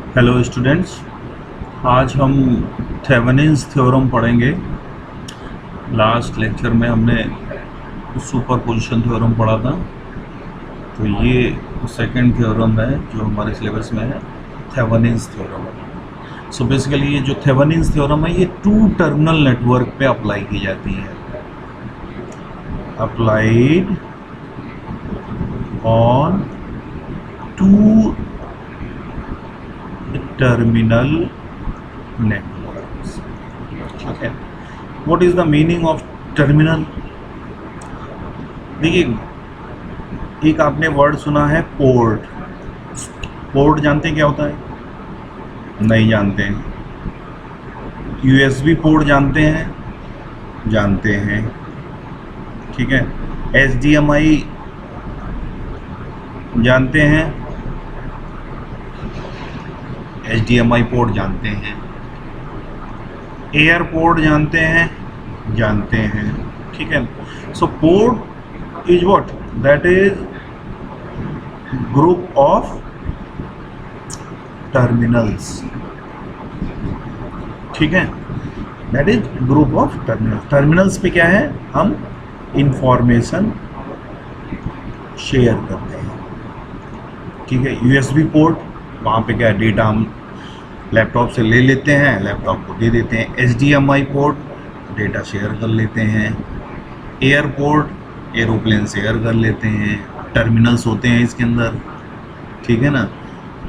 Hello students, आज हम Thevenin's theorem पढ़ेंगे। लास्ट लेक्चर में हमने सुपरपोजिशन थ्योरम पढ़ा था, तो ये सेकंड थ्योरम है जो हमारे सिलेबस में है, थेवेनिन्स थ्योरम। सो बेसिकली ये जो थेवेनिन्स थ्योरम है ये टू टर्मिनल नेटवर्क पे अप्लाई की जाती है। Applied on two terminal networks. ठीक है, what is the meaning of terminal? देखिए, एक आपने वर्ड सुना है पोर्ट। पोर्ट जानते हैं क्या होता है? नहीं जानते हैं। यूएसबी पोर्ट जानते हैं? जानते हैं। ठीक है, एचडीएमआई जानते हैं? एचडीएमआई पोर्ट जानते हैं। एयरपोर्ट जानते हैं? जानते हैं। ठीक है, so port is what? That is group of terminals. ठीक है, that is group of terminals. Terminals पे क्या है? हम इंफॉर्मेशन शेयर करते हैं। ठीक है, यूएसबी पोर्ट, वहाँ पे क्या है? डेटा हम लैपटॉप से ले लेते हैं, लैपटॉप को दे देते हैं। एचडीएमआई पोर्ट, डेटा शेयर कर लेते हैं। एयरपोर्ट, एरोप्लेन शेयर कर लेते हैं। टर्मिनल्स होते हैं इसके अंदर, ठीक है ना?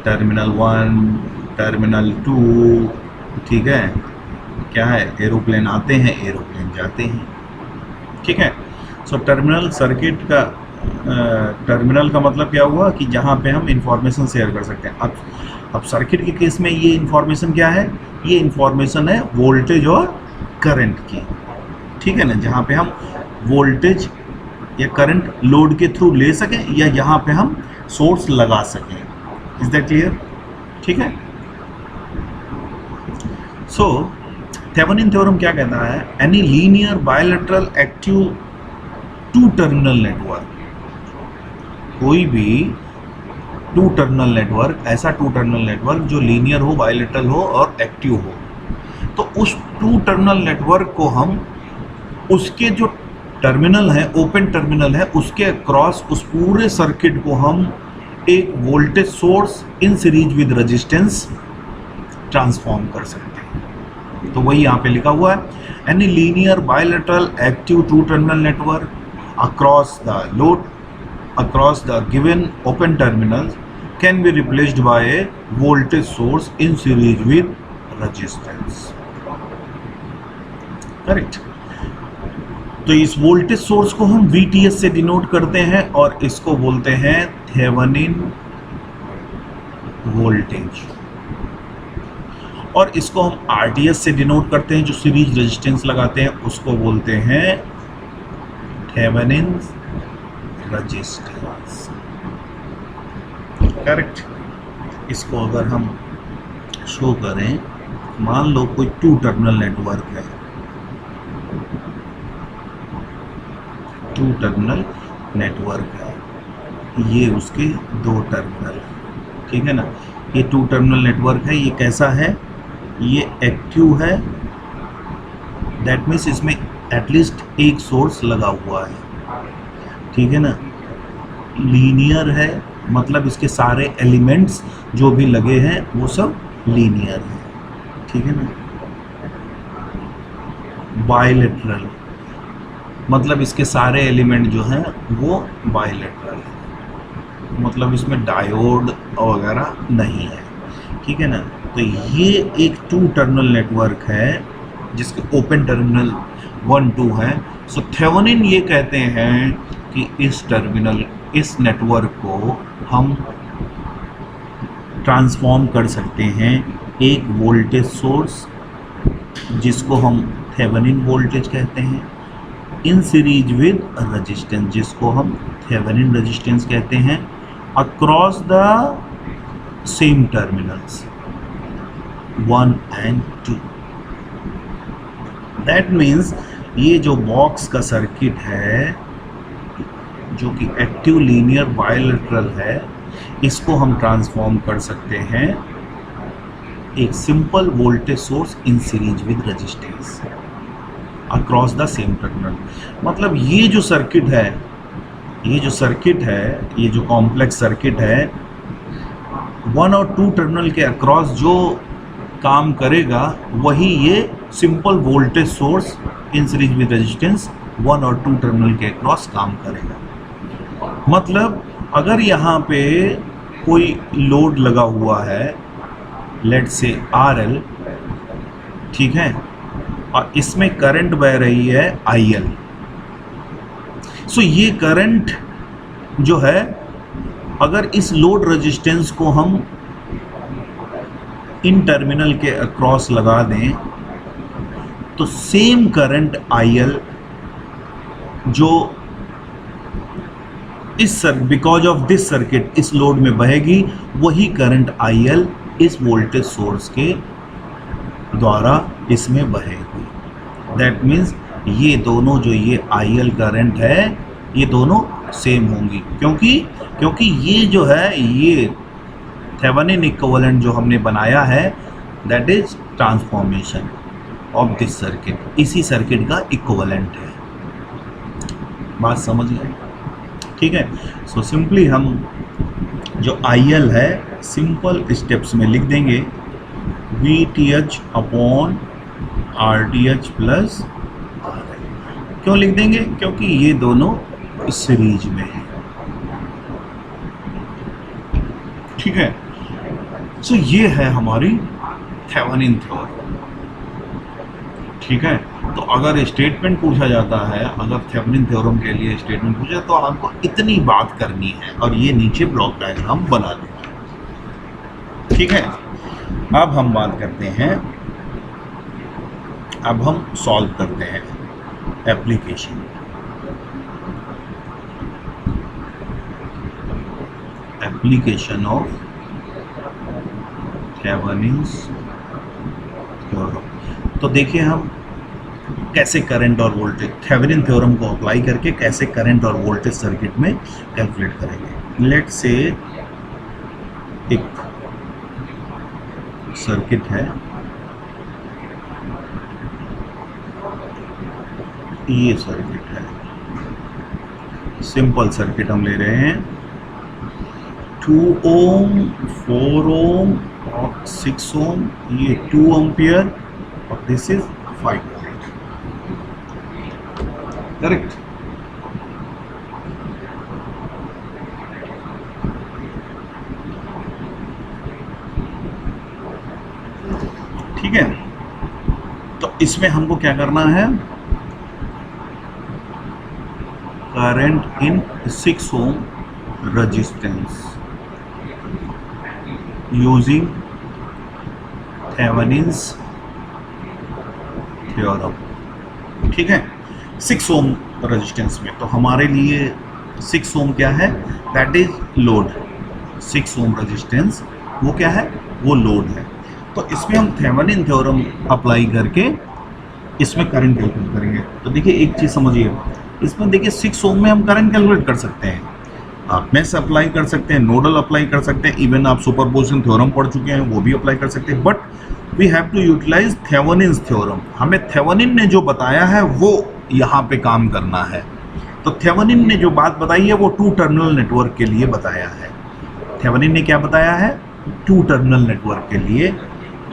टर्मिनल 1, टर्मिनल 2, ठीक है। क्या है? एरोप्लेन आते हैं, एरोप्लेन जाते हैं। ठीक है, सो टर्मिनल सर्किट का टर्मिनल का मतलब क्या हुआ कि जहाँ पे हम इंफॉर्मेशन शेयर कर सकते हैं। अब सर्किट के केस में ये इंफॉर्मेशन क्या है? ये इंफॉर्मेशन है वोल्टेज और करंट की। ठीक है ना, जहाँ पे हम वोल्टेज या करंट लोड के थ्रू ले सकें या यहाँ पे हम सोर्स लगा सकें। Is that clear? ठीक है, सो थेवेनिन थ्योरम क्या कहता है? Any linear bilateral active two terminal network, कोई भी टू टर्मिनल नेटवर्क, ऐसा टू टर्मिनल नेटवर्क जो लीनियर हो, बायलैटरल हो और एक्टिव हो, तो उस टू टर्मिनल नेटवर्क को हम उसके जो टर्मिनल है, ओपन टर्मिनल है, उसके अक्रॉस उस पूरे सर्किट को हम एक voltage source in series with resistance transform कर सकते हैं। तो वही यहाँ पे लिखा हुआ है, any linear bilateral active two terminal network across the load across the given open terminals can be replaced by a voltage source in series with resistance. Correct? तो इस वोल्टेज सोर्स को हम VTS से डिनोट करते हैं और इसको बोलते हैं थेवेनिन वोल्टेज, और इसको हम RTS से डिनोट करते हैं, जो सीरीज रेजिस्टेंस लगाते हैं उसको बोलते हैं थेवेनिन रेजिस्टेंस। करेक्ट? इसको अगर हम शो करें, मान लो कोई टू टर्मिनल नेटवर्क है, टू टर्मिनल नेटवर्क है, ये उसके दो टर्मिनल है। ठीक है ना, ये टू टर्मिनल नेटवर्क है। ये कैसा है? ये एक्टिव है, दैट मीन्स इसमें एटलीस्ट एक सोर्स लगा हुआ है। ठीक है ना, लीनियर है, मतलब इसके सारे एलिमेंट्स जो भी लगे हैं वो सब लीनियर है। ठीक है ना, बायलैटरल, मतलब इसके सारे एलिमेंट जो हैं वो बायलैटरल है, मतलब इसमें डायोड वगैरह नहीं है। ठीक है ना, तो ये एक टू टर्मिनल नेटवर्क है जिसके ओपन टर्मिनल 1, 2 है। सो थेवेनिन ये कहते हैं कि इस नेटवर्क को हम ट्रांसफॉर्म कर सकते हैं एक वोल्टेज सोर्स, जिसको हम थेवेनिन वोल्टेज कहते हैं, इन सीरीज विद रेजिस्टेंस, जिसको हम थेवेनिन रेजिस्टेंस कहते हैं, across the same terminals 1 and 2। That means ये जो बॉक्स का सर्किट है, जो कि एक्टिव लीनियर बायलैटरल है, इसको हम ट्रांसफॉर्म कर सकते हैं एक simple voltage source in series with resistance across the same terminal. मतलब ये जो सर्किट है, ये जो कॉम्प्लेक्स सर्किट है, 1 और 2 टर्मिनल के अक्रॉस जो काम करेगा वही ये simple voltage source in series with resistance 1 और 2 टर्मिनल के अक्रॉस काम करेगा। मतलब अगर यहाँ पे कोई लोड लगा हुआ है, लेट्स से RL, ठीक है, और इसमें करंट बह रही है IL, सो ये करंट जो है अगर इस लोड रेजिस्टेंस को हम इन टर्मिनल के अक्रॉस लगा दें तो सेम करंट IL जो इस बिकॉज ऑफ दिस सर्किट इस लोड में बहेगी, वही करंट IL इस वोल्टेज सोर्स के द्वारा इसमें बहेगी। दैट मीन्स ये दोनों जो ये IL करंट है ये दोनों सेम होंगी, क्योंकि ये जो है ये थेवेनिन इक्विवेलेंट जो हमने बनाया है that is transformation of this circuit, इसी सर्किट का इक्विवेलेंट है। बात समझ गए? ठीक है। सो सिंपली हम जो IL है सिंपल स्टेप्स में लिख देंगे VTH upon RTH plus RL। क्यों लिख देंगे? क्योंकि ये दोनों सीरीज में है। ठीक है। सो ये है हमारी थेवेनिन थ्योरम। ठीक है। तो अगर स्टेटमेंट पूछा जाता है, अगर थेवेनिन थ्योरम के लिए स्टेटमेंट पूछा तो आपको इतनी बात करनी है और ये नीचे ब्लॉक डायग्राम बना देना। ठीक है। अब हम बात करते हैं, अब हम सॉल्व करते हैं application. Application of Thevenin's theorem. तो देखिए हम कैसे करंट और वोल्टेज, थेवेनिन थ्योरम को अप्लाई करके कैसे करंट और वोल्टेज सर्किट में कैलकुलेट करेंगे। लेट्स से एक सर्किट है, ये सर्किट है, सिंपल सर्किट हम ले रहे हैं, 2 ओम, 4 ओम और 6 ओम, ये 2 एम्पियर और दिस इज 5 वोल्ट। करेक्ट। ठीक है। तो इसमें हमको क्या करना है, current in 6 ohm resistance using Thevenin's theorem. ठीक है। 6 ओम रेजिस्टेंस में तो हमारे लिए 6 ओम क्या है, that is load. 6 ohm resistance वो क्या है, वो लोड है। तो इसमें हम थेवेनिन थ्योरम अप्लाई करके इसमें करंट कैलकुलेट करेंगे। तो देखिए एक चीज़ समझिए, इसमें देखिए 6 ओम में हम करंट कैलकुलेट कर सकते हैं, आप मेश अप्लाई कर सकते हैं, नोडल अप्लाई कर सकते हैं, इवन आप सुपरपोजिशन थ्योरम पढ़ चुके हैं वो भी अप्लाई कर सकते हैं, but we have to utilize Thevenin's theorem. हमें थेवेनिन ने जो बताया है वो यहाँ पे काम करना है। तो थेवेनिन ने जो बात बताई है वो 2 टर्मिनल नेटवर्क के लिए बताया है। थेवेनिन ने क्या बताया है, 2 टर्मिनल नेटवर्क के लिए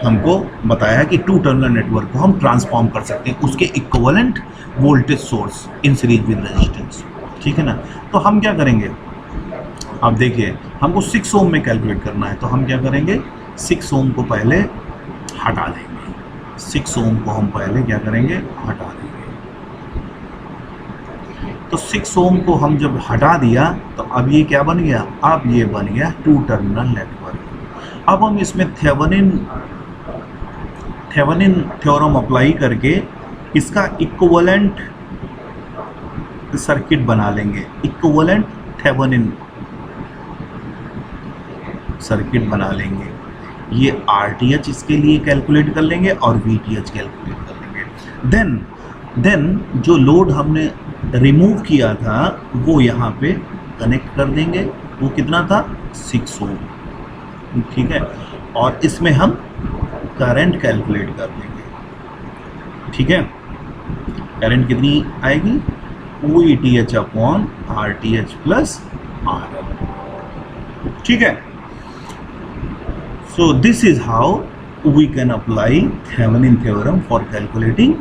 हमको बताया है कि 2 टर्मिनल नेटवर्क को हम ट्रांसफॉर्म कर सकते हैं उसके equivalent voltage source in series with resistance. ठीक है ना। तो हम क्या करेंगे, अब देखिए हमको 6 ओम में कैलकुलेट करना है, तो हम क्या करेंगे, 6 ओम को पहले हटा देंगे। 6 ओम को हम पहले क्या करेंगे, हटा देंगे। तो 6 ओम को हम जब हटा दिया तो अब ये क्या बन गया, अब ये बन गया 2 टर्मिनल नेटवर्क। अब हम इसमें थेवेनिन थ्योरम अप्लाई करके इसका इक्विवेलेंट सर्किट बना लेंगे, इक्विवेलेंट थेवेनिन सर्किट बना लेंगे। ये RTH इसके लिए कैलकुलेट कर लेंगे और VTH कैलकुलेट कर लेंगे। देन जो लोड हमने रिमूव किया था वो यहाँ पे कनेक्ट कर देंगे। वो कितना था, 6 ओम। ठीक है। और इसमें हम करंट कैलकुलेट कर देंगे। ठीक है, करंट कितनी आएगी, VTH upon RTH plus RL। ठीक है, so this is how we can apply Thevenin theorem for calculating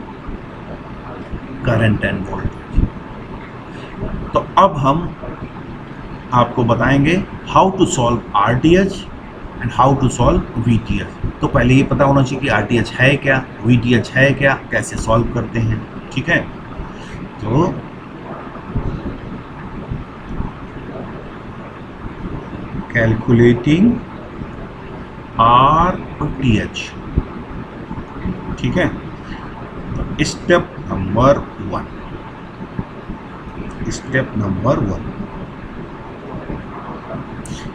current and voltage. तो अब हम आपको बताएंगे how to solve RTH and how to solve VTH। तो पहले ये पता होना चाहिए कि RTH है क्या, VTH है क्या, कैसे सॉल्व करते हैं। ठीक है, तो कैलकुलेटिंग RTH। ठीक है, तो स्टेप नंबर 1, स्टेप नंबर 1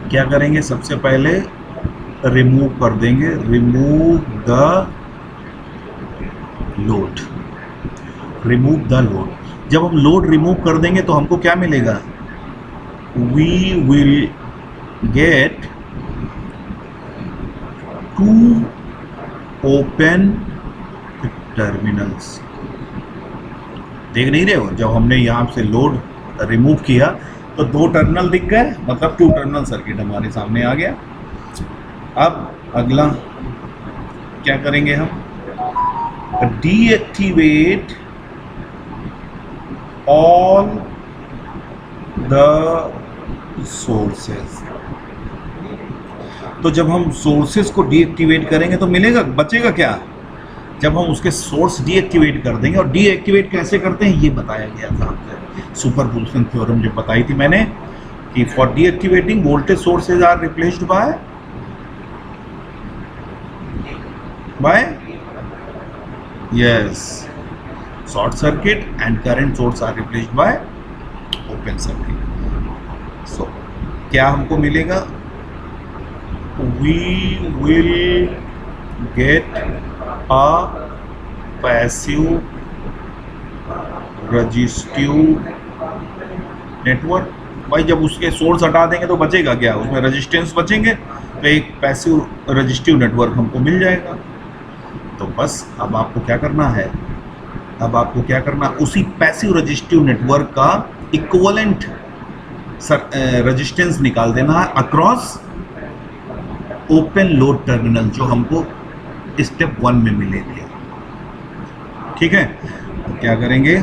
क्या करेंगे, सबसे पहले रिमूव कर देंगे, remove the load, remove the load. जब हम लोड रिमूव कर देंगे तो हमको क्या मिलेगा, we will get 2 open terminals. देख नहीं रहे हो, जब हमने यहाँ से लोड रिमूव किया तो 2 टर्मिनल दिख गए, मतलब 2 टर्मिनल सर्किट हमारे सामने आ गया। अब अगला क्या करेंगे, हम डीएक्टिवेट ऑल द सोर्सेस। तो जब हम सोर्सेस को डीएक्टिवेट करेंगे तो मिलेगा, बचेगा क्या, जब हम उसके सोर्स डीएक्टिवेट कर देंगे। और डीएक्टिवेट कैसे करते हैं ये बताया गया था आपसे, सुपरपोजिशन थ्योरम जो बताई थी मैंने, कि for deactivating voltage sources are replaced by yes short circuit and current source are replaced by open circuit. So क्या हमको मिलेगा, we will get a passive resistive network. भाई जब उसके सोर्स हटा देंगे तो बचेगा क्या, उसमें रेजिस्टेंस बचेंगे, तो एक पैसिव रेजिस्टिव नेटवर्क हमको मिल जाएगा। तो बस अब आपको क्या करना है, अब आपको क्या करना, उसी पैसिव रेजिस्टिव नेटवर्क का इक्विवेलेंट रेजिस्टेंस निकाल देना है अक्रॉस ओपन लोड टर्मिनल जो हमको स्टेप 1 में मिले थे। ठीक है, तो क्या करेंगे,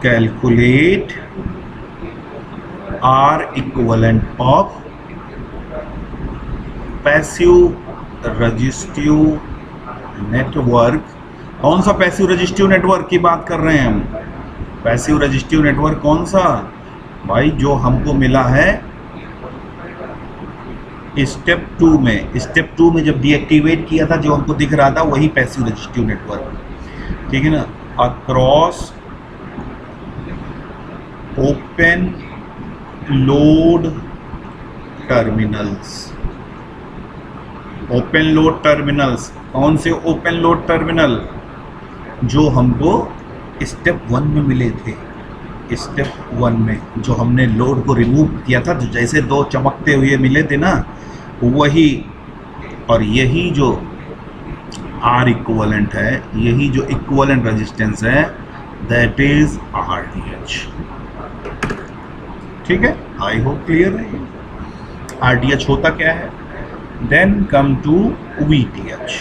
calculate R equivalent of passive resistive network. कौन सा पैसिव रजिस्टिव नेटवर्क की बात कर रहे हैं हम, पैसिव रजिस्टिव नेटवर्क कौन सा, भाई जो हमको मिला है स्टेप 2 में। स्टेप 2 में जब डीएक्टिवेट किया था जो हमको दिख रहा था वही पैसिव रजिस्टिव नेटवर्क। ठीक है ना, across open load terminals. Open load terminals, कौन से ओपन लोड टर्मिनल, जो हमको स्टेप 1 में मिले थे। स्टेप 1 में जो हमने लोड को रिमूव किया था, जो जैसे 2 चमकते हुए मिले थे ना, वही। और यही जो R इक्विवेलेंट है, यही जो इक्विवेलेंट रेजिस्टेंस है, दैट इज RTH। ठीक है, आई होप क्लियर है। RTH होता क्या है, then come to VTH,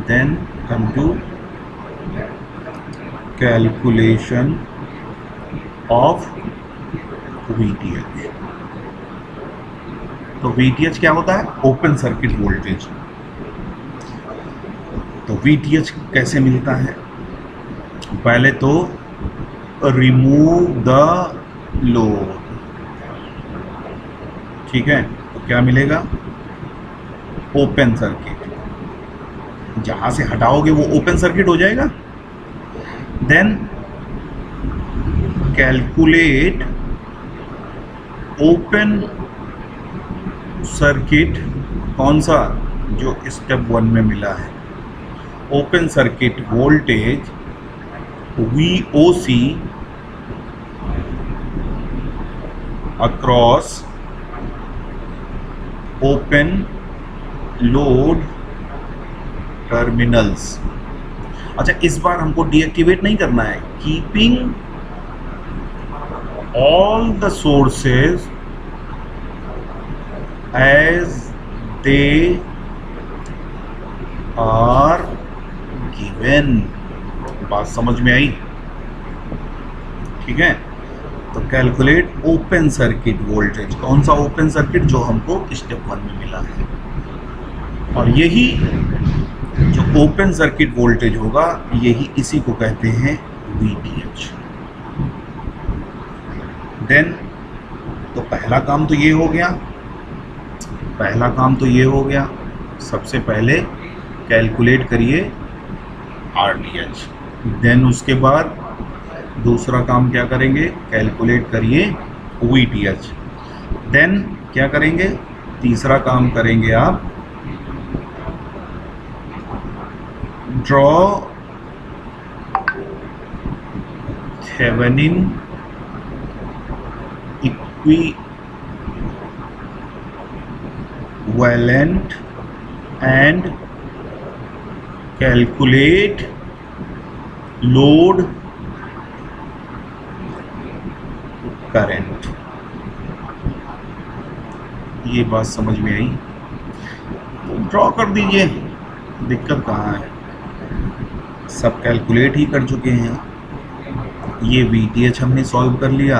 then come to calculation of VTH। तो VTH क्या होता है, ओपन सर्किट वोल्टेज। तो VTH कैसे मिलता है, पहले तो रिमूव द लोड। ठीक है, तो क्या मिलेगा, ओपन सर्किट, जहां से हटाओगे वो ओपन सर्किट हो जाएगा। देन कैलकुलेट ओपन सर्किट, कौन सा, जो स्टेप 1 में मिला है, open circuit voltage VOC across open load terminals. अच्छा, इस बार हमको डीएक्टिवेट नहीं करना है, keeping all the sources as they are given. बात समझ में आई? ठीक है, तो कैलकुलेट ओपन सर्किट वोल्टेज। कौन सा ओपन सर्किट? जो हमको स्टेप 1 में मिला है। और यही जो ओपन सर्किट वोल्टेज होगा, यही इसी को कहते हैं VTH। देन तो पहला काम तो ये हो गया, सबसे पहले कैलकुलेट करिए RTH। देन उसके बाद दूसरा काम क्या करेंगे? कैलकुलेट करिए VTH। देन क्या करेंगे? तीसरा काम करेंगे आप draw Thevenin equivalent and calculate load current. ये बात समझ में आई? तो ड्रॉ कर दीजिए, दिक्कत कहाँ है, सब कैलकुलेट ही कर चुके हैं। ये VTH हमने सॉल्व कर लिया,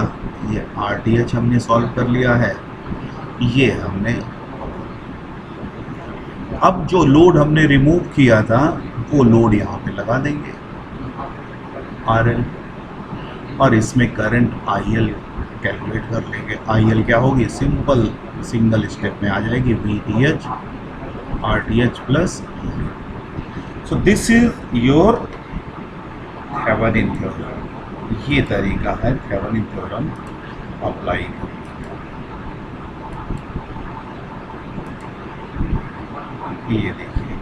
ये RTH हमने सॉल्व कर लिया है, ये हमने अब जो लोड हमने रिमूव किया था वो लोड यहाँ पे लगा देंगे RL, और इसमें करंट IL कैलकुलेट कर लेंगे। IL क्या होगी? सिंपल सिंगल स्टेप में आ जाएगी, VTH RTH plus. So this is your Thevenin theorem. ये तरीका है थेवेनिन थ्योरम अप्लाई। ये देखिए,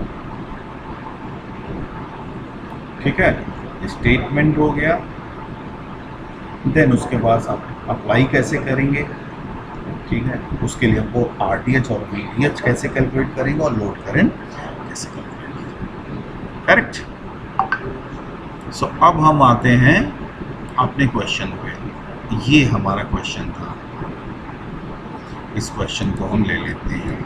ठीक है, स्टेटमेंट हो गया। देन उसके बाद आप अप्लाई कैसे करेंगे, ठीक है, उसके लिए हमको RTH और VTH कैसे कैलकुलेट करेंगे और लोड करंट कैसे कैलकुलेट करेंगे। करेक्ट। सो अब हम आते हैं अपने क्वेश्चन पे। ये हमारा क्वेश्चन था, इस क्वेश्चन को हम ले लेते हैं।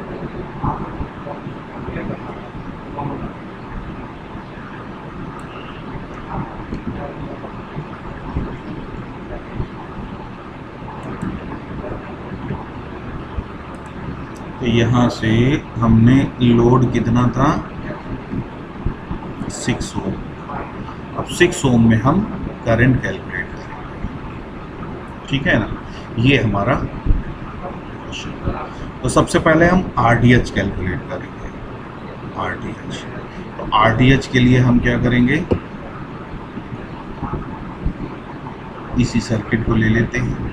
तो यहाँ से हमने लोड कितना था? 6 ओम। अब 6 ओम में हम करंट कैलकुलेट करेंगे, ठीक है ना? ये हमारा क्वेश्चन। तो सबसे पहले हम RTH कैलकुलेट करेंगे। RTH, तो RTH के लिए हम क्या करेंगे? इसी सर्किट को ले लेते हैं।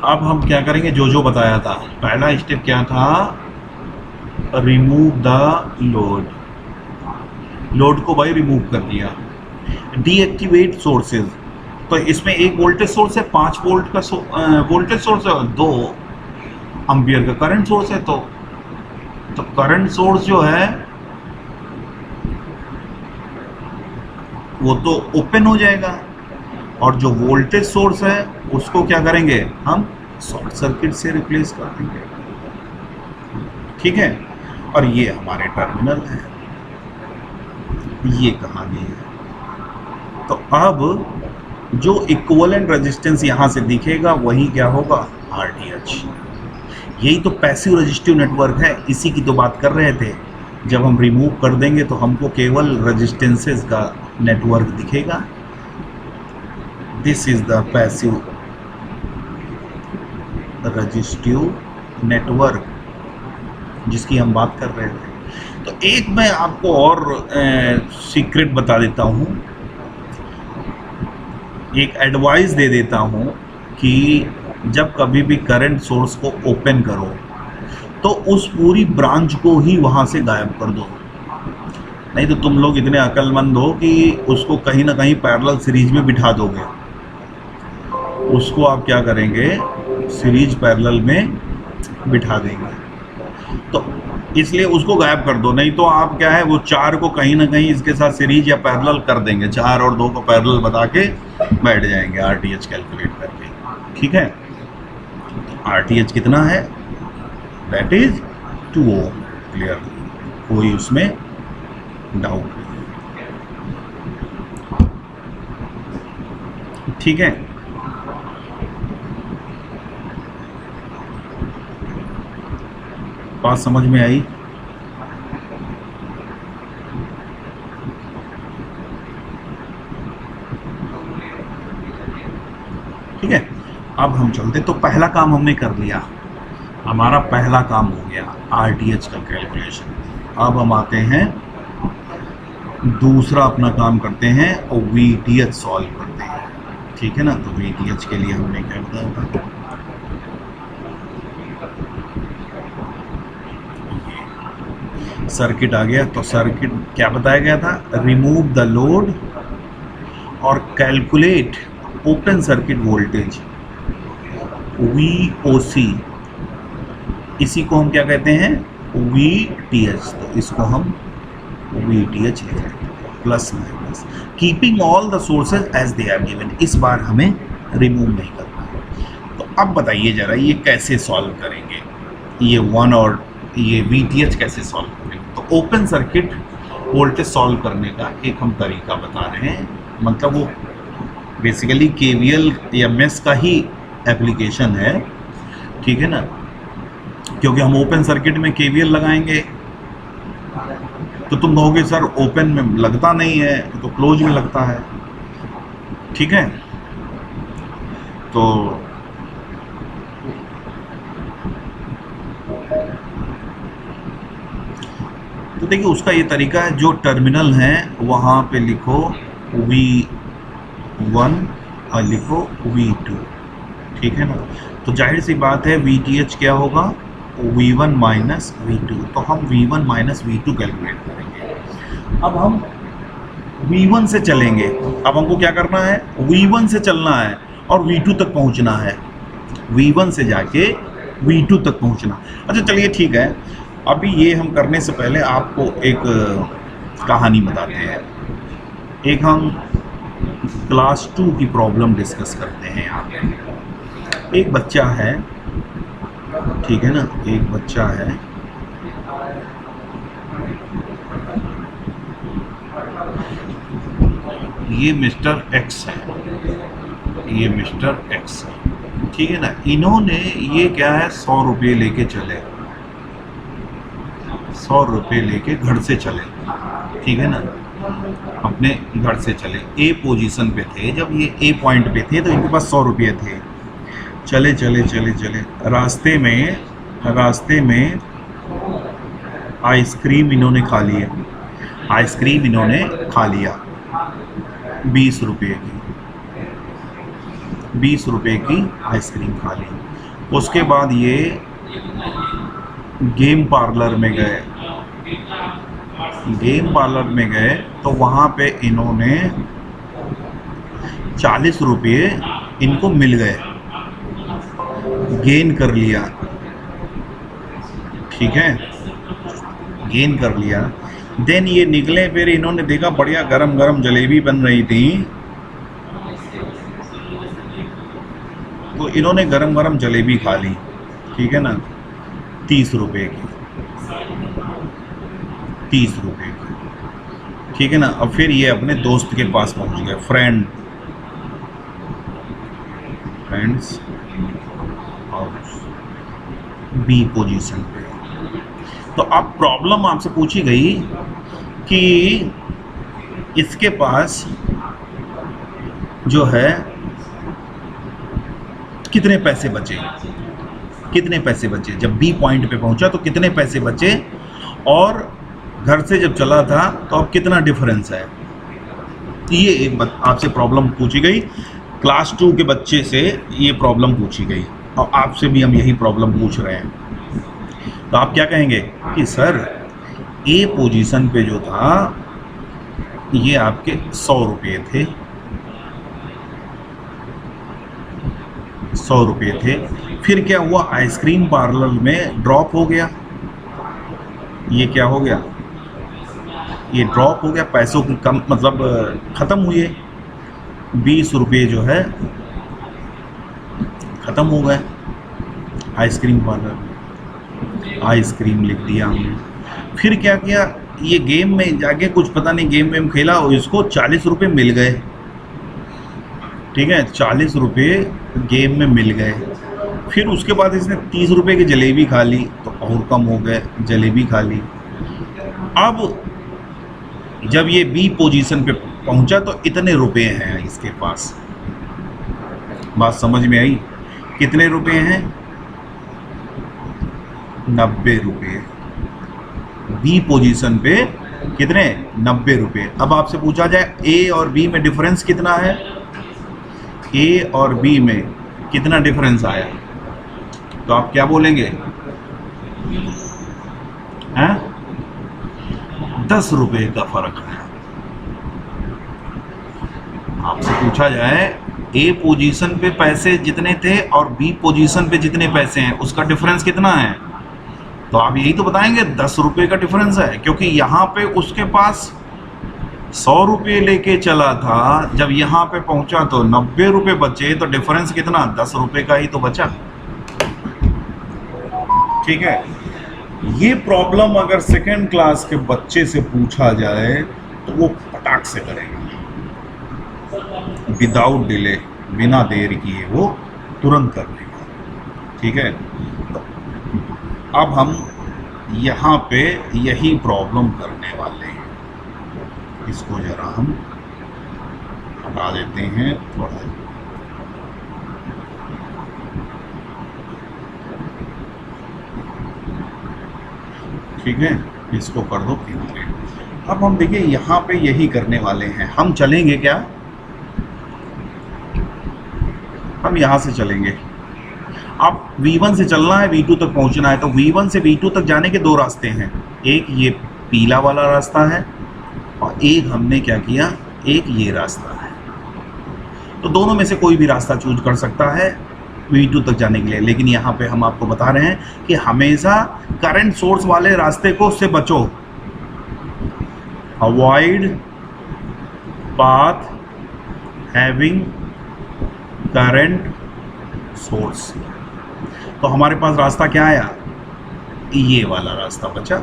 अब हम क्या करेंगे? जो बताया था, पहला स्टेप क्या था? Remove the load. लोड को भाई रिमूव कर दिया। डीएक्टिवेट सोर्सेज, तो इसमें एक वोल्टेज सोर्स है, 5 वोल्ट का वोल्टेज सोर्स है, 2 एम्पियर का करंट सोर्स है। तो करंट सोर्स जो है वो तो ओपन हो जाएगा, और जो वोल्टेज सोर्स है उसको क्या करेंगे? हम शॉर्ट सर्किट से रिप्लेस कर देंगे, ठीक है। और ये हमारे टर्मिनल है, ये कहानी है। तो अब जो इक्विवेलेंट रेजिस्टेंस यहां से दिखेगा वही क्या होगा? RTH। यही तो पैसिव रेजिस्टिव नेटवर्क है, इसी की तो बात कर रहे थे। जब हम रिमूव कर देंगे तो हमको केवल रेजिस्टेंसेस का नेटवर्क दिखेगा। This is the passive resistive network जिसकी हम बात कर रहे थे। तो एक मैं आपको और सीक्रेट बता देता हूँ, एक एडवाइस दे देता हूँ कि जब कभी भी करंट सोर्स को ओपन करो तो उस पूरी ब्रांच को ही वहाँ से गायब कर दो। नहीं तो तुम लोग इतने अक्लमंद हो कि उसको कहीं ना कहीं पैरेलल सीरीज में बिठा दोगे। उसको आप क्या करेंगे, सीरीज पैरेलल में बिठा देंगे। तो इसलिए उसको गायब कर दो, नहीं तो आप क्या है वो 4 को कहीं ना कहीं इसके साथ सीरीज या पैरेलल कर देंगे, 4 और 2 को पैरेलल बता के बैठ जाएंगे आरटीएच कैलकुलेट करके। ठीक है, आरटीएच कितना है, दैट इज 2 ओम। क्लियर, कोई उसमें डाउट नहीं। ठीक है, बात समझ में आई? ठीक है, अब हम चलते, तो पहला काम हमने कर लिया, हमारा पहला काम हो गया आरटीएच का कैलकुलेशन। अब हम आते हैं दूसरा अपना काम करते हैं और वीटीएच सॉल्व करते हैं। ठीक है ना, तो वीटीएच के लिए हमने क्या बताया था, सर्किट आ गया। तो सर्किट क्या बताया गया था, रिमूव द लोड और calculate open circuit voltage VOC, इसी को हम क्या कहते हैं, VTH। तो इसको हम VTH लिख रहे हैं, plus minus, keeping all the sources as they are given. इस बार हमें रिमूव नहीं करना है। तो अब बताइए जरा ये कैसे सॉल्व करेंगे, ये 1 और ये VTH कैसे सॉल्व करेंगे। तो ओपन सर्किट वोल्टेज सॉल्व करने का एक हम तरीका बता रहे हैं, मतलब वो बेसिकली KVL या मेश का ही एप्लीकेशन है। ठीक है ना, क्योंकि हम ओपन सर्किट में KVL लगाएंगे तो तुम कहोगे सर ओपन में लगता नहीं है, तो क्लोज में लगता है। ठीक है, तो देखिए उसका ये तरीका है, जो टर्मिनल है वहाँ पे लिखो V1 और लिखो V2। ठीक है ना, तो जाहिर सी बात है VTH क्या होगा, V1 माइनस V2। तो हम V1 माइनस V2 कैलकुलेट करेंगे। अब हम V1 से चलेंगे, अब हमको क्या करना है, V1 से चलना है और V2 तक पहुंचना है, V1 से जाके V2 तक पहुंचना। अच्छा चलिए ठीक है, अभी ये हम करने से पहले आपको एक कहानी बताते हैं। एक हम क्लास 2 की प्रॉब्लम डिस्कस करते हैं यहाँ पे। एक बच्चा है, ठीक है ना, एक बच्चा है, ये मिस्टर एक्स है, ये मिस्टर एक्स है। ठीक है ना, इन्होंने ये क्या है 100 रुपये लेके चले, 100 रुपये लेके घर से चले। ठीक है ना, अपने घर से चले, ए पोजीशन पे थे, जब ये ए पॉइंट पे थे तो इनके पास 100 रुपये थे। चले चले चले चले, रास्ते में आइसक्रीम इन्होंने खा लिए, आइसक्रीम इन्होंने खा लिया 20 रुपये की, 20 रुपये की आइसक्रीम खा ली। उसके बाद ये गेम पार्लर में गए, गेम पार्लर में गए तो वहाँ पे इन्होंने 40 रुपये इनको मिल गए, गेन कर लिया। ठीक है, गेन कर लिया। देन ये निकले, फिर इन्होंने देखा बढ़िया गरम गरम जलेबी बन रही थी, तो इन्होंने गरम गरम जलेबी खा ली। ठीक है ना, 30 रुपये की, 30 रुपये की। ठीक है ना, अब फिर ये अपने दोस्त के पास पहुंच गए, फ्रेंड्स हाउस, बी पोजीशन पे। तो अब प्रॉब्लम आपसे पूछी गई कि इसके पास जो है कितने पैसे बचे, कितने पैसे बचे जब बी पॉइंट पे पहुंचा, तो कितने पैसे बचे, और घर से जब चला था तो अब कितना डिफरेंस है। ये एक आपसे प्रॉब्लम पूछी गई, क्लास 2 के बच्चे से ये प्रॉब्लम पूछी गई, और आपसे भी हम यही प्रॉब्लम पूछ रहे हैं। तो आप क्या कहेंगे कि सर ए पोजीशन पे जो था ये आपके 100 रुपये थे, 100 रुपये थे। फिर क्या हुआ, आइसक्रीम पार्लर में ड्रॉप हो गया। ये क्या हो गया, ये ड्रॉप हो गया, पैसों की कम मतलब ख़त्म हुए, 20 रुपये जो है ख़त्म हो गए आइसक्रीम पार्लर में। आइसक्रीम लिख दिया हमने। फिर क्या किया, ये गेम में जाके कुछ पता नहीं गेम वेम खेला और इसको 40 रुपये मिल गए। ठीक है, 40 रुपये गेम में मिल गए। फिर उसके बाद इसने 30 रुपये की जलेबी खा ली तो और कम हो गए, जलेबी खा ली। अब जब ये बी पोजीशन पे पहुंचा तो इतने रुपए हैं इसके पास। बात समझ में आई? कितने रुपए हैं? 90 रुपये। बी पोजीशन पे कितने? 90 रुपये। अब आपसे पूछा जाए ए और बी में डिफरेंस कितना है, ए और बी में कितना डिफरेंस आया, तो आप क्या बोलेंगे? हैं? 10 रुपये का फर्क है। आपसे पूछा जाए ए पोजीशन पे पैसे जितने थे और बी पोजीशन पे जितने पैसे हैं उसका डिफरेंस कितना है, तो आप यही तो बताएंगे 10 रुपये का डिफरेंस है, क्योंकि यहाँ पे उसके पास 100 रुपये लेके चला था, जब यहाँ पे पहुंचा तो 90 रुपये बचे, तो डिफरेंस कितना? 10 रुपये का ही तो बचा। ठीक है, ये प्रॉब्लम अगर सेकेंड क्लास के बच्चे से पूछा जाए तो वो फटाक से करेगा, विदाउट डिले, बिना देर किए वो तुरंत कर लेगा। ठीक है, तो अब हम यहाँ पे यही प्रॉब्लम करने वाले हैं। इसको जरा हम हटा देते हैं थोड़ा। ठीक है, इसको कर दो किनारे। अब हम देखिए यहाँ पे यही करने वाले हैं। हम चलेंगे क्या, हम यहाँ से चलेंगे। अब V1 से चलना है, V2 तक पहुँचना है, तो V1 से V2 तक जाने के 2 रास्ते हैं। एक ये पीला वाला रास्ता है और एक हमने क्या किया, एक ये रास्ता है। तो दोनों में से कोई भी रास्ता चूज कर सकता है V2 तक जाने के लिए, लेकिन यहाँ पे हम आपको बता रहे हैं कि हमेशा करंट सोर्स वाले रास्ते को से बचो। Avoid path having current source. तो हमारे पास रास्ता क्या आया, ये वाला रास्ता बचा,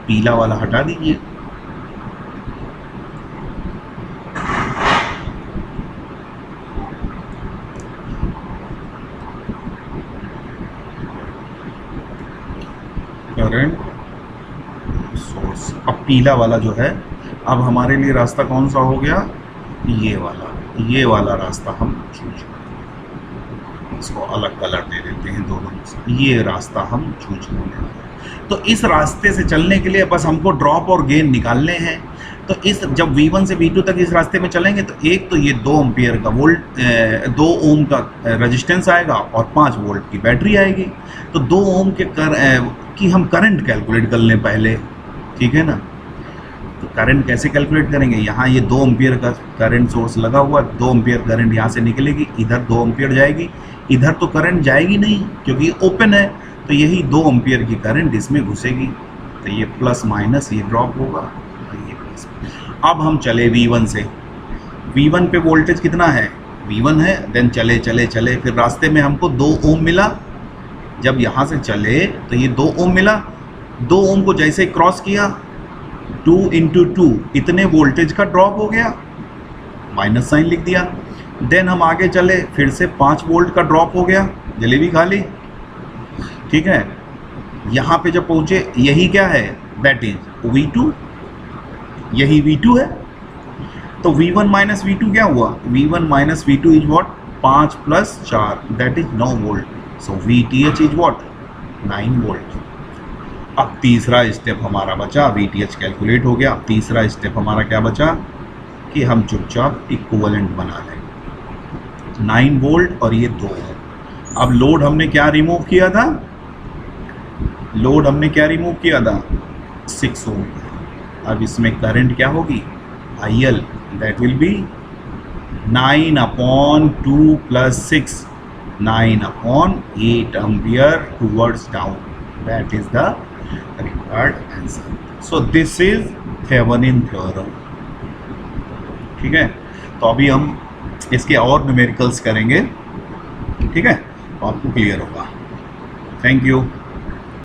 पीला वाला हटा दीजिए। करंट सोर्स, अब पीला वाला जो है, अब हमारे लिए रास्ता कौन सा हो गया, ये वाला रास्ता हम चूज करेंगे। इसको अलग कलर दे देते हैं दोनों में से, ये रास्ता हम चूज करने वाले। तो इस रास्ते से चलने के लिए बस हमको ड्रॉप और गेन निकालने हैं। तो इस जब V1 से V2 तक इस रास्ते में चलेंगे तो एक तो ये 2 एम्पियर का 2 ओम का रेजिस्टेंस आएगा और 5 वोल्ट की बैटरी आएगी। तो 2 ओम के की हम करंट कैलकुलेट कर लें पहले। ठीक है ना, तो करंट कैसे कैलकुलेट करेंगे, यहाँ ये 2 एम्पियर का करंट सोर्स लगा हुआ, 2 एम्पियर करंट यहाँ से निकलेगी, इधर 2 एम्पियर जाएगी, इधर तो करंट जाएगी नहीं क्योंकि ये ओपन है, तो यही 2 एम्पियर की करंट इसमें घुसेगी। तो ये प्लस माइनस ये ड्रॉप होगा, तो ये प्लस। अब हम चले V1 से, V1 पे वोल्टेज कितना है, V1 है, देन चले चले चले, फिर रास्ते में हमको 2 ओम मिला। जब यहाँ से चले तो ये 2 ओम मिला, 2 ओम को जैसे क्रॉस किया 2 × 2 इतने वोल्टेज का ड्रॉप हो गया, माइनस साइन लिख दिया। देन हम आगे चले, फिर से 5 वोल्ट का ड्रॉप हो गया, जलेबी खा ली। ठीक है, यहाँ पे जब पहुँचे यही क्या है, दैट इज V2, यही V2 है। तो V1 माइनस V2 क्या हुआ, V1 minus V2 is what, 5 + 4 that is 9 volt. So VTH is what, 9 volt. अब तीसरा स्टेप हमारा बचा, VTH कैलकुलेट हो गया। अब तीसरा स्टेप हमारा क्या बचा कि हम चुपचाप इक्विवेलेंट बना लें, 9 वोल्ट और ये 2 है। अब लोड हमने क्या रिमूव किया था, लोड हमने क्या रिमूव किया था, 6 ओम। अब इसमें करंट क्या होगी, IL, that will be 9/2 + 6 9/8 ampere towards down, that is the required answer. So this is Thevenin theorem. ठीक है, तो अभी हम इसके और न्यूमेरिकल्स करेंगे. ठीक है, तो आपको क्लियर होगा. Thank you.